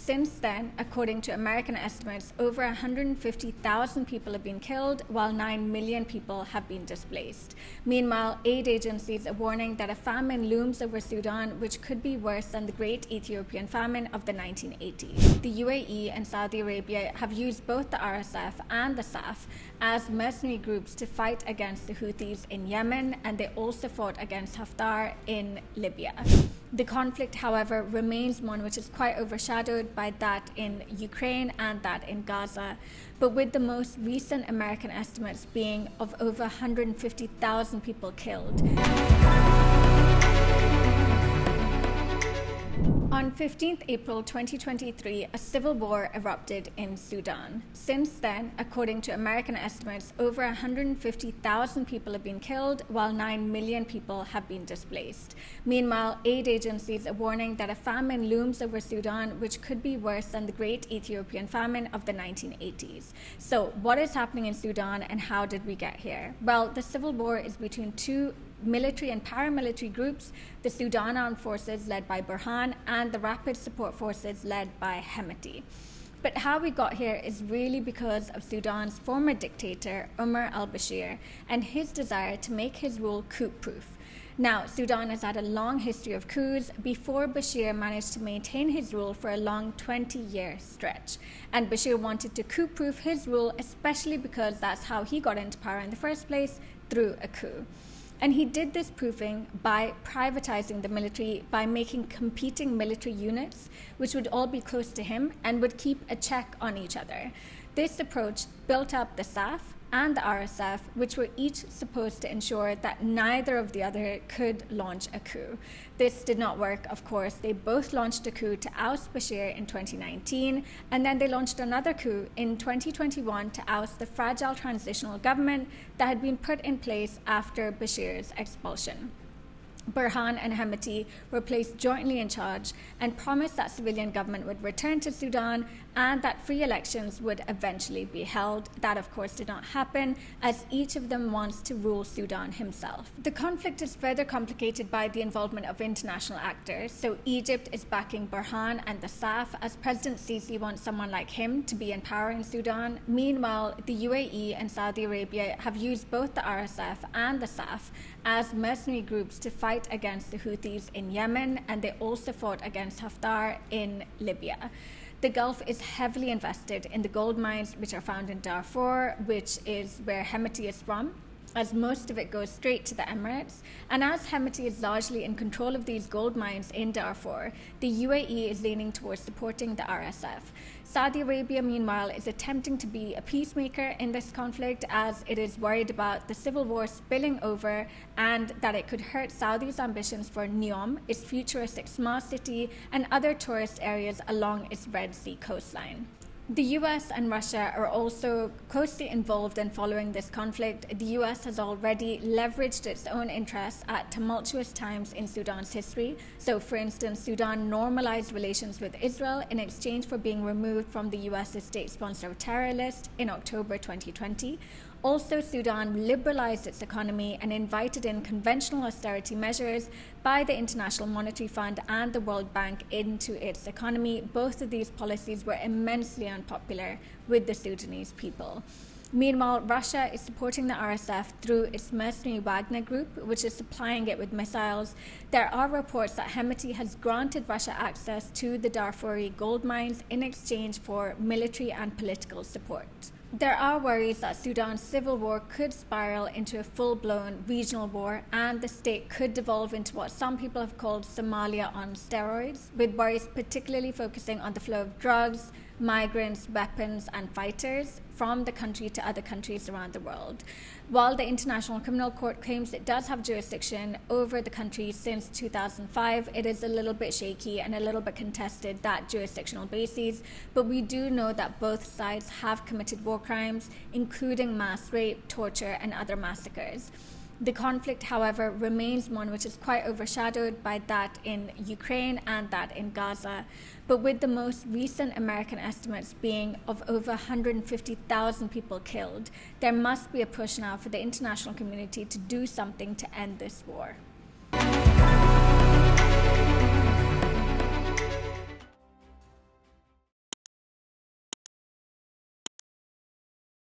Since then, according to American estimates, over 150,000 people have been killed, while 9 million people have been displaced. Meanwhile, aid agencies are warning that a famine looms over Sudan, which could be worse than the Great Ethiopian Famine of the 1980s. The UAE and Saudi Arabia have used both the RSF and the SAF as mercenary groups to fight against the Houthis in Yemen, and they also fought against Haftar in Libya. The conflict, however, remains one which is quite overshadowed by that in Ukraine and that in Gaza, but with the most recent American estimates being of over 150,000 people killed. On 15th April 2023, a civil war erupted in Sudan. Since then, according to American estimates, over 150,000 people have been killed, while 9 million people have been displaced. Meanwhile, aid agencies are warning that a famine looms over Sudan, which could be worse than the Great Ethiopian Famine of the 1980s. So, what is happening in Sudan and how did we get here? Well, the civil war is between two military and paramilitary groups, the Sudan Armed Forces led by Burhan and the Rapid Support Forces led by Hemeti. But how we got here is really because of Sudan's former dictator, Omar al-Bashir, and his desire to make his rule coup-proof. Now, Sudan has had a long history of coups before Bashir managed to maintain his rule for a long 20-year stretch. And Bashir wanted to coup-proof his rule, especially because that's how he got into power in the first place, through a coup. And he did this proofing by privatizing the military, by making competing military units, which would all be close to him and would keep a check on each other. This approach built up the SAF and the RSF, which were each supposed to ensure that neither of the other could launch a coup. This did not work, of course. They both launched a coup to oust Bashir in 2019, and then they launched another coup in 2021 to oust the fragile transitional government that had been put in place after Bashir's expulsion. Burhan and Hemeti were placed jointly in charge and promised that civilian government would return to Sudan and that free elections would eventually be held. That, of course, did not happen, as each of them wants to rule Sudan himself. The conflict is further complicated by the involvement of international actors. So Egypt is backing Burhan and the SAF, as President Sisi wants someone like him to be in power in Sudan. Meanwhile, the UAE and Saudi Arabia have used both the RSF and the SAF as mercenary groups to fight against the Houthis in Yemen, and they also fought against Haftar in Libya. The Gulf is heavily invested in the gold mines which are found in Darfur, which is where Hemeti is from, as most of it goes straight to the Emirates. And as Hemeti is largely in control of these gold mines in Darfur, the UAE is leaning towards supporting the RSF. Saudi Arabia, meanwhile, is attempting to be a peacemaker in this conflict, as it is worried about the civil war spilling over and that it could hurt Saudi's ambitions for Neom, its futuristic smart city, and other tourist areas along its Red Sea coastline. The US and Russia are also closely involved in following this conflict. The US has already leveraged its own interests at tumultuous times in Sudan's history. So, for instance, Sudan normalized relations with Israel in exchange for being removed from the US's state sponsor of terror list in October 2020. Also, Sudan liberalized its economy and invited in conventional austerity measures by the International Monetary Fund and the World Bank into its economy. Both of these policies were immensely unpopular with the Sudanese people. Meanwhile, Russia is supporting the RSF through its mercenary Wagner group, which is supplying it with missiles. There are reports that Hemeti has granted Russia access to the Darfuri gold mines in exchange for military and political support. There are worries that Sudan's civil war could spiral into a full-blown regional war, and the state could devolve into what some people have called Somalia on steroids, with worries particularly focusing on the flow of drugs, migrants, weapons, and fighters from the country to other countries around the world. While the International Criminal Court claims it does have jurisdiction over the country since 2005, it is a little bit shaky and a little bit contested, that jurisdictional basis, but we do know that both sides have committed war crimes, including mass rape, torture, and other massacres. The conflict, however, remains one which is quite overshadowed by that in Ukraine and that in Gaza, but with the most recent American estimates being of over 150,000 people killed, there must be a push now for the international community to do something to end this war.